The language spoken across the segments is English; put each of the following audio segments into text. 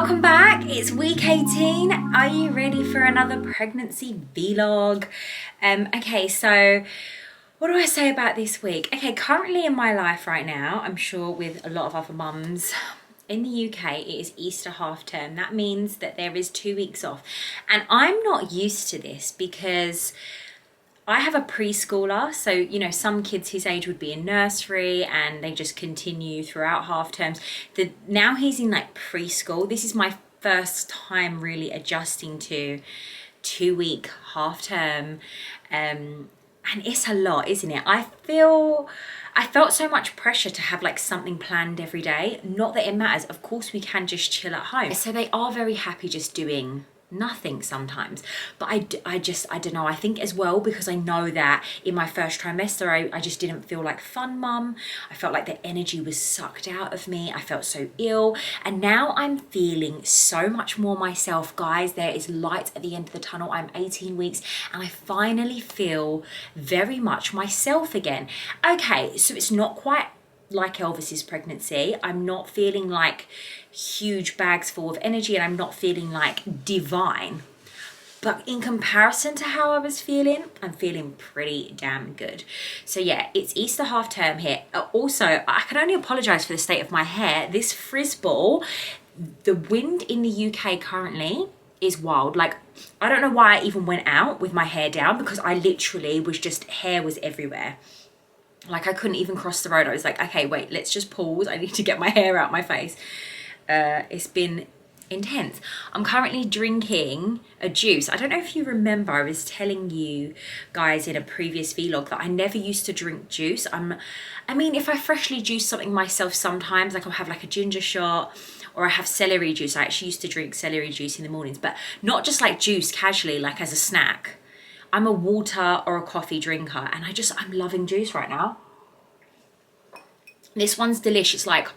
Welcome back. It's week 18. Are you ready for another pregnancy vlog? Okay, so what do I say about this week? Okay, currently in my life right now, I'm sure with a lot of other mums in the UK, it is Easter half term. That means that there is 2 weeks off. And I'm not used to this because I have a preschooler, so you know some kids his age would be in nursery and they just continue throughout half terms. Now he's in like preschool. This is my first time really adjusting to 2 week half term, and it's a lot, isn't it? I felt so much pressure to have like something planned every day. Not that it matters, of course we can just chill at home. So they are very happy just doing nothing sometimes, but I don't know, I think as well because I know that in my first trimester I just didn't feel like fun mum. I felt like the energy was sucked out of me. I felt so ill, and now I'm feeling so much more myself, guys. There is light at the end of the tunnel. I'm 18 weeks and I finally feel very much myself again. Okay, so it's not quite like Elvis's pregnancy. I'm not feeling like huge bags full of energy and I'm not feeling like divine, but in comparison to how I was feeling, I'm feeling pretty damn good. So yeah, it's Easter half term here. Also, I can only apologize for the state of my hair. This frizz ball, the wind in the UK currently is wild. Like, I don't know why I even went out with my hair down because I literally was just, hair was everywhere. Like I couldn't even cross the road. I was like, okay, wait, let's just pause. I need to get my hair out my face. It's been intense. I'm currently drinking a juice. I don't know if you remember, I was telling you guys in a previous vlog that I never used to drink juice. I mean, if I freshly juice something myself sometimes, like I'll have like a ginger shot or I have celery juice. I actually used to drink celery juice in the mornings, but not just like juice casually, like as a snack. I'm a water or a coffee drinker and I'm loving juice right now. This one's delicious, like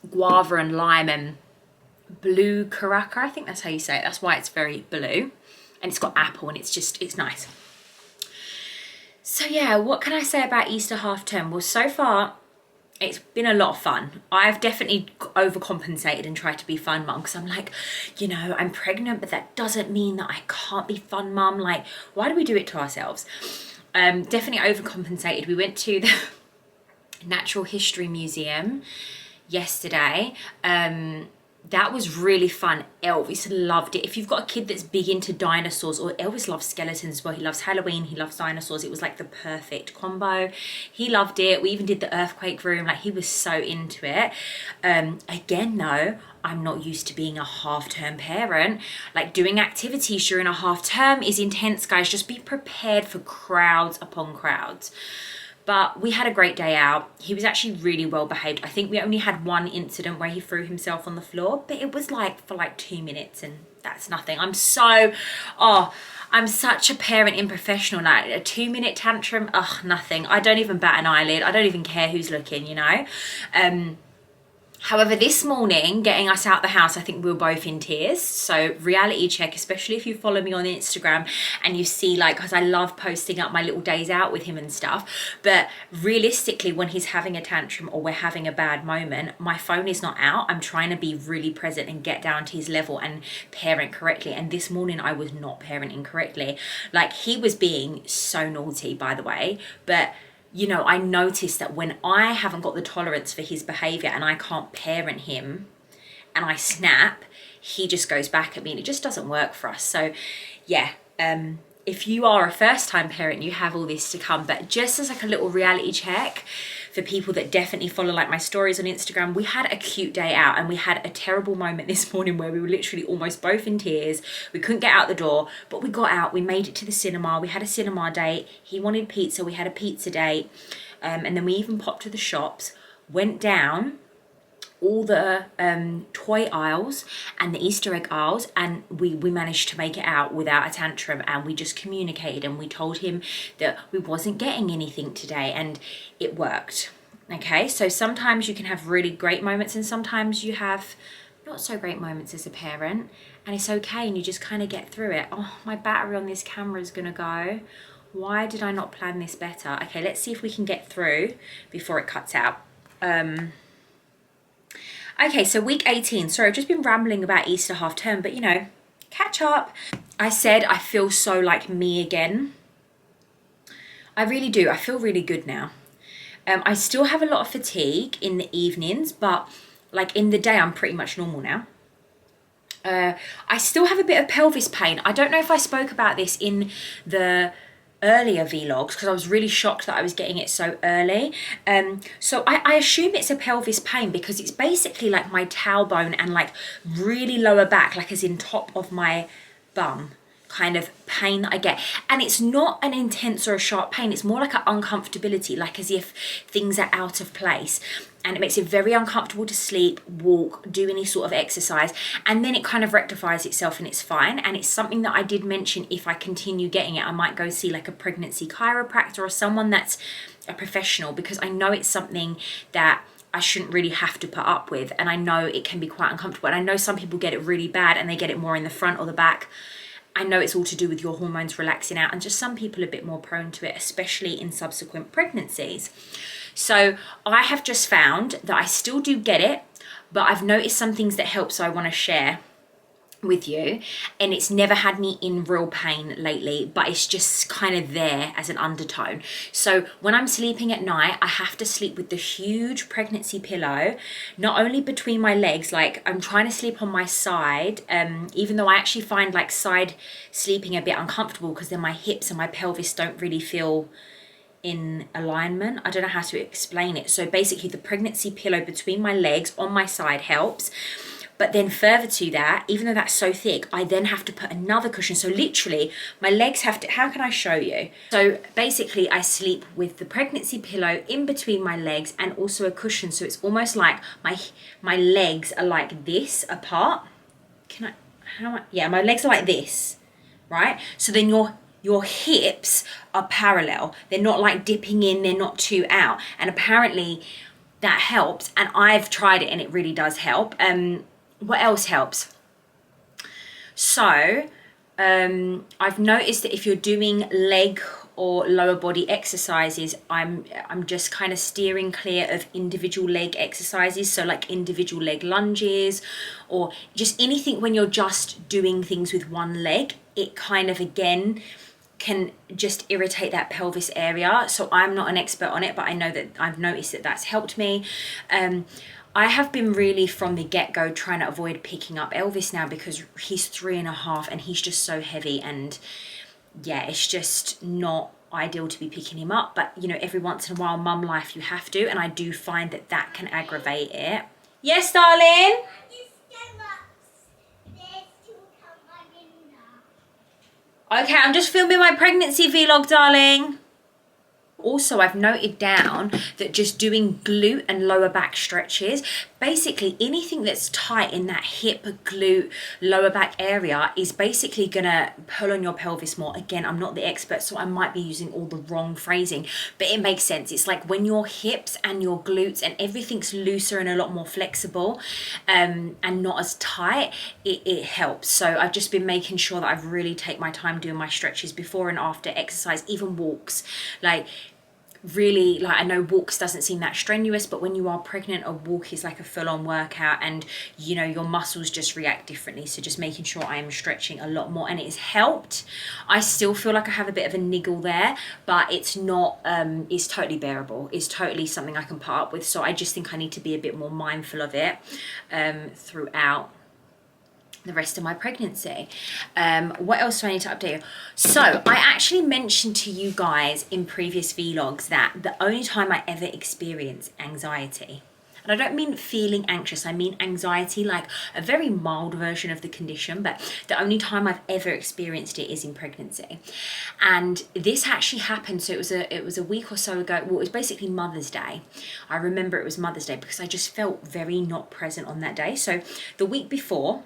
guava and lime and blue caraca, I think that's how you say it. That's why it's very blue, and it's got apple and it's nice. So yeah, what can I say about Easter half term? Well, so far it's been a lot of fun. I've definitely overcompensated and tried to be fun mum because I'm like, you know, I'm pregnant, but that doesn't mean that I can't be fun mum. Like, why do we do it to ourselves? Definitely overcompensated. We went to the Natural History Museum yesterday. That was really fun. Elvis loved it. If you've got a kid that's big into dinosaurs, or Elvis loves skeletons as well. He loves Halloween, he loves dinosaurs. It was like the perfect combo. He loved it. We even did the earthquake room. Like, he was so into it. Again though, I'm not used to being a half-term parent. Like, doing activities during a half-term is intense, guys. Just be prepared for crowds upon crowds. But we had a great day out. He was actually really well behaved. I think we only had one incident where he threw himself on the floor, but it was like for like 2 minutes and that's nothing. I'm such a parent in professional. Like a 2-minute tantrum, nothing. I don't even bat an eyelid. I don't even care who's looking, you know? However, this morning, getting us out the house, I think we were both in tears. So reality check, especially if you follow me on Instagram and you see, like, because I love posting up my little days out with him and stuff. But realistically, when he's having a tantrum or we're having a bad moment, my phone is not out. I'm trying to be really present and get down to his level and parent correctly. And this morning I was not parenting correctly. Like, he was being so naughty, by the way, but you know, I noticed that when I haven't got the tolerance for his behavior and I can't parent him and I snap, he just goes back at me and it just doesn't work for us. So yeah, if you are a first time parent, you have all this to come. But just as like a little reality check for people that definitely follow like my stories on Instagram, we had a cute day out and we had a terrible moment this morning where we were literally almost both in tears. We couldn't get out the door, but we got out, we made it to the cinema. We had a cinema date. He wanted pizza, we had a pizza date. And then we even popped to the shops, went down all the toy aisles and the Easter egg aisles, and we managed to make it out without a tantrum, and we just communicated and we told him that we wasn't getting anything today, and it worked. Okay, so sometimes you can have really great moments and sometimes you have not so great moments as a parent, and it's okay, and you just kind of get through it. Oh, my battery on this camera is gonna go. Why did I not plan this better? Okay, let's see if we can get through before it cuts out. Okay, so week 18. Sorry, I've just been rambling about Easter half term, but you know, catch up. I said I feel so like me again. I really do. I feel really good now. I still have a lot of fatigue in the evenings, but like in the day, I'm pretty much normal now. I still have a bit of pelvis pain. I don't know if I spoke about this in the earlier vlogs because I was really shocked that I was getting it so early. So I assume it's a pelvis pain because it's basically like my tailbone and like really lower back, like as in top of my bum kind of pain that I get. And it's not an intense or a sharp pain. It's more like an uncomfortability, like as if things are out of place. And it makes it very uncomfortable to sleep, walk, do any sort of exercise. And then it kind of rectifies itself and it's fine. And it's something that I did mention, if I continue getting it, I might go see like a pregnancy chiropractor or someone that's a professional, because I know it's something that I shouldn't really have to put up with. And I know it can be quite uncomfortable. And I know some people get it really bad and they get it more in the front or the back. I know it's all to do with your hormones relaxing out, and just some people are a bit more prone to it, especially in subsequent pregnancies. So I have just found that I still do get it, but I've noticed some things that help, so I want to share with you. And it's never had me in real pain lately, but it's just kind of there as an undertone. So when I'm sleeping at night, I have to sleep with the huge pregnancy pillow, not only between my legs, like I'm trying to sleep on my side, even though I actually find like side sleeping a bit uncomfortable because then my hips and my pelvis don't really feel in alignment. I don't know how to explain it. So basically the pregnancy pillow between my legs on my side helps. But then further to that, even though that's so thick, I then have to put another cushion. So literally my legs have to, how can I show you? So basically I sleep with the pregnancy pillow in between my legs and also a cushion. So it's almost like my legs are like this apart. Yeah, my legs are like this, right? So then your hips are parallel. They're not like dipping in, they're not too out. And apparently that helps. And I've tried it and it really does help. What else helps? So I've noticed that if you're doing leg or lower body exercises, I'm just kind of steering clear of individual leg exercises. So like individual leg lunges or just anything when you're just doing things with one leg, it kind of again can just irritate that pelvis area. So I'm not an expert on it, but I know that I've noticed that that's helped me. I have been really from the get-go trying to avoid picking up Elvis now because he's 3.5 and he's just so heavy, and yeah, it's just not ideal to be picking him up. But you know, every once in a while, mum life, you have to, and I do find that that can aggravate it. Yes, darling? Okay, I'm just filming my pregnancy vlog, darling. Also, I've noted down that just doing glute and lower back stretches, basically anything that's tight in that hip, glute, lower back area is basically gonna pull on your pelvis more. Again, I'm not the expert, so I might be using all the wrong phrasing, but it makes sense. It's like when your hips and your glutes and everything's looser and a lot more flexible and not as tight, it helps. So I've just been making sure that I've really take my time doing my stretches before and after exercise, even walks. Like really, like I know walks doesn't seem that strenuous, but when you are pregnant, a walk is like a full-on workout, and you know, your muscles just react differently. So just making sure I am stretching a lot more, and it has helped. I still feel like I have a bit of a niggle there, but it's not it's totally bearable. It's totally something I can put up with. So I just think I need to be a bit more mindful of it throughout the rest of my pregnancy. What else do I need to update you? So I actually mentioned to you guys in previous vlogs that the only time I ever experience anxiety, and I don't mean feeling anxious, I mean anxiety, like a very mild version of the condition, but the only time I've ever experienced it is in pregnancy. And this actually happened, so it was a week or so ago. Well, it was basically Mother's Day. I remember it was Mother's Day because I just felt very not present on that day. So the week before,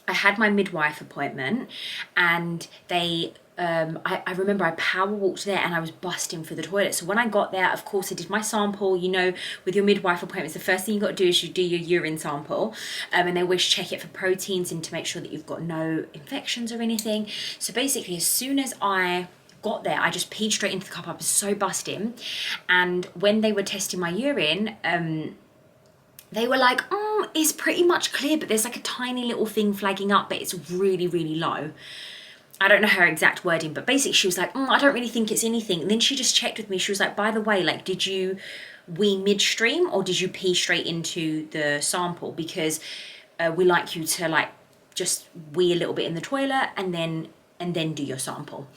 I had my midwife appointment, and they I remember I power walked there and I was busting for the toilet. So when I got there, of course I did my sample. You know, with your midwife appointments, the first thing you got to do is you do your urine sample, and they always check it for proteins and to make sure that you've got no infections or anything. So basically, as soon as I got there, I just peed straight into the cup. I was so busting, and when they were testing my urine, they were like, it's pretty much clear, but there's like a tiny little thing flagging up, but it's really, really low. I don't know her exact wording, but basically she was like, I don't really think it's anything. And then she just checked with me. She was like, by the way, like, did you wee midstream or did you pee straight into the sample? Because we like you to like just wee a little bit in the toilet and then do your sample.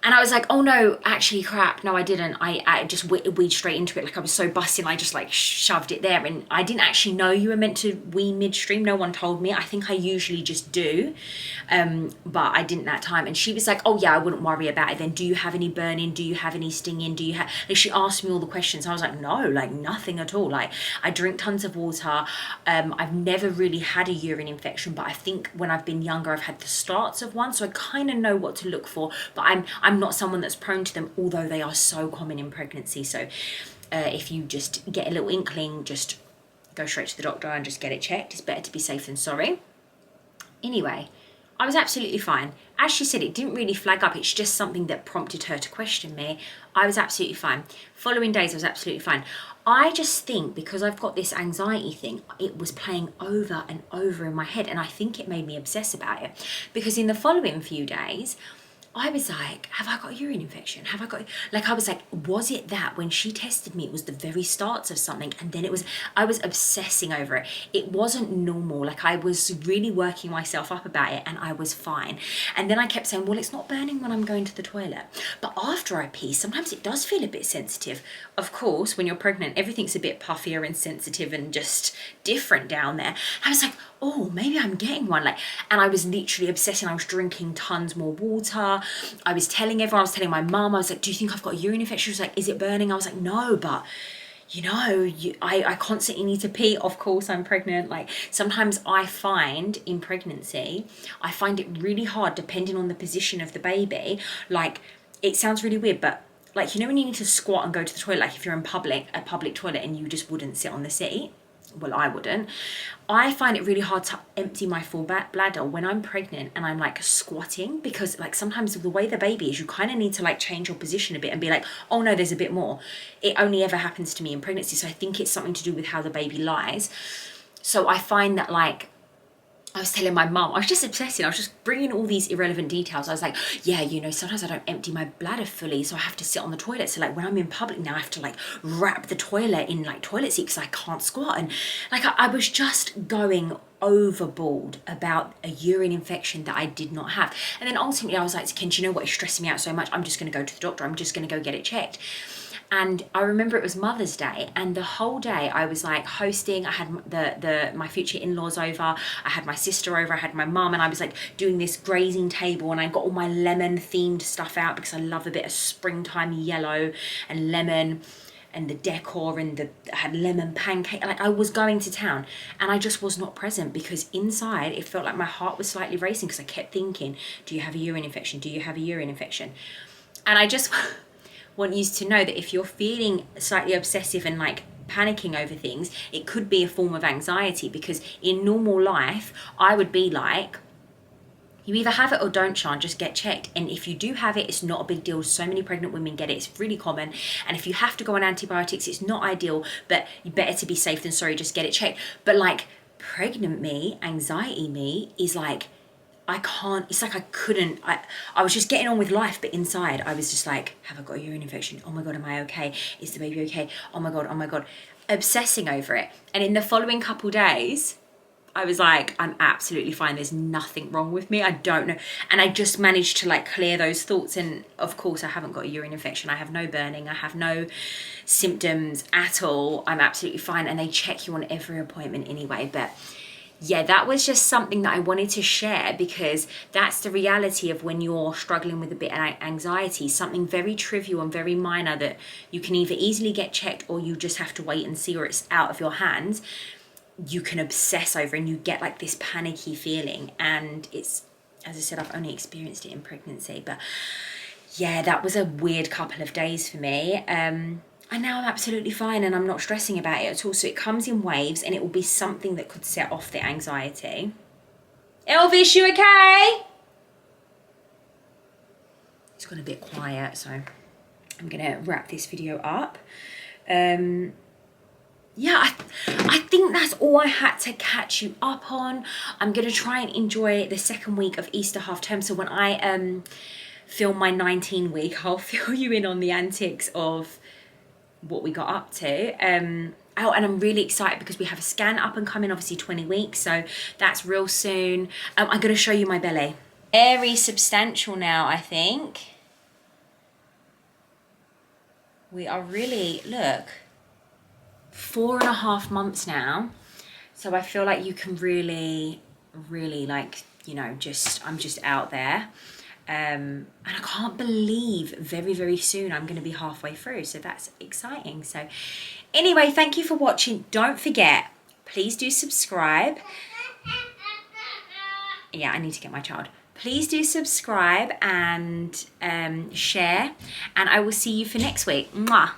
And I was like, oh no, actually crap, no I didn't. I just weed straight into it. Like I was so busting, I just like shoved it there. And I didn't actually know you were meant to wee midstream. No one told me. I think I usually just do, but I didn't that time. And she was like, oh yeah, I wouldn't worry about it then. Do you have any burning? Do you have any stinging? Do you have, like she asked me all the questions. I was like, no, like nothing at all. Like I drink tons of water. I've never really had a urine infection, but I think when I've been younger, I've had the starts of one. So I kind of know what to look for, but I'm not someone that's prone to them, although they are so common in pregnancy. So if you just get a little inkling, just go straight to the doctor and just get it checked. It's better to be safe than sorry. Anyway, I was absolutely fine. As she said, it didn't really flag up. It's just something that prompted her to question me. I was absolutely fine. Following days, I was absolutely fine. I just think because I've got this anxiety thing, it was playing over and over in my head. And I think it made me obsess about it. Because in the following few days, I was like, have I got a urine infection? Have I got, like, I was like, was it that when she tested me, it was the very starts of something? And then I was obsessing over it. It wasn't normal. Like I was really working myself up about it and I was fine. And then I kept saying, well, it's not burning when I'm going to the toilet. But after I pee, sometimes it does feel a bit sensitive. Of course, when you're pregnant, everything's a bit puffier and sensitive and just different down there. I was like, oh, maybe I'm getting one. Like, and I was literally obsessing. I was drinking tons more water. I was telling everyone, I was telling my mum, I was like, do you think I've got a urine infection? She was like, is it burning? I was like, no, but you know, I constantly need to pee. Of course, I'm pregnant. Like sometimes I find in pregnancy, I find it really hard depending on the position of the baby. Like it sounds really weird, but like, you know, when you need to squat and go to the toilet, like if you're in a public toilet and you just wouldn't sit on the seat, well, I wouldn't. I find it really hard to empty my full bladder when I'm pregnant and I'm like squatting, because like sometimes the way the baby is, you kind of need to like change your position a bit and be like, oh no, there's a bit more. It only ever happens to me in pregnancy. So I think it's something to do with how the baby lies. So I find that like, I was telling my mum, I was just obsessing. I was just bringing all these irrelevant details. I was like, yeah, you know, sometimes I don't empty my bladder fully, so I have to sit on the toilet. So like when I'm in public now, I have to like wrap the toilet in like toilet seat because I can't squat. And like I was just going overboard about a urine infection that I did not have. And then ultimately I was like, Ken, do you know what is stressing me out so much? I'm just going to go to the doctor. I'm just going to go get it checked. And I remember it was Mother's Day, and the whole day I was like hosting. I had my future in-laws over, I had my sister over, I had my mum, and I was like doing this grazing table, and I got all my lemon themed stuff out because I love a bit of springtime yellow and lemon, and the decor, and I had lemon pancake. Like I was going to town, and I just was not present because inside it felt like my heart was slightly racing because I kept thinking, do you have a urine infection? Do you have a urine infection? And I just want you to know that if you're feeling slightly obsessive and like panicking over things, it could be a form of anxiety, because in normal life, I would be like, you either have it or don't, Sian, just get checked. And if you do have it, it's not a big deal. So many pregnant women get it. It's really common. And if you have to go on antibiotics, it's not ideal, but you better to be safe than sorry, just get it checked. But like pregnant me, anxiety me is like, I can't, it's like I was just getting on with life, but inside I was just like, have I got a urine infection? Oh my God, am I okay? Is the baby okay? Oh my God, obsessing over it. And in the following couple days, I was like, I'm absolutely fine. There's nothing wrong with me. I don't know. And I just managed to like clear those thoughts. And of course I haven't got a urine infection. I have no burning. I have no symptoms at all. I'm absolutely fine. And they check you on every appointment anyway. But yeah, that was just something that I wanted to share, because that's the reality of when you're struggling with a bit of anxiety, something very trivial and very minor that you can either easily get checked or you just have to wait and see, or it's out of your hands. You can obsess over and you get like this panicky feeling. And it's, as I said, I've only experienced it in pregnancy, but yeah, that was a weird couple of days for me. And now I'm absolutely fine and I'm not stressing about it at all. So it comes in waves and it will be something that could set off the anxiety. Elvis, you okay? It's gone a bit quiet, so I'm gonna wrap this video up. Yeah, I think that's all I had to catch you up on. I'm going to try and enjoy the second week of Easter half term. So when I film my 19 week, I'll fill you in on the antics of what we got up to. Oh, and I'm really excited because we have a scan up and coming, obviously 20 weeks. So that's real soon. I'm going to show you my belly. Very substantial now, I think. We are really, look, 4.5 months now. So I feel like you can really, like, you know, I'm just out there. And I can't believe very, very soon I'm going to be halfway through. So that's exciting. So anyway, thank you for watching. Don't forget, please do subscribe. Yeah, I need to get my child. Please do subscribe and share. And I will see you for next week. Mwah.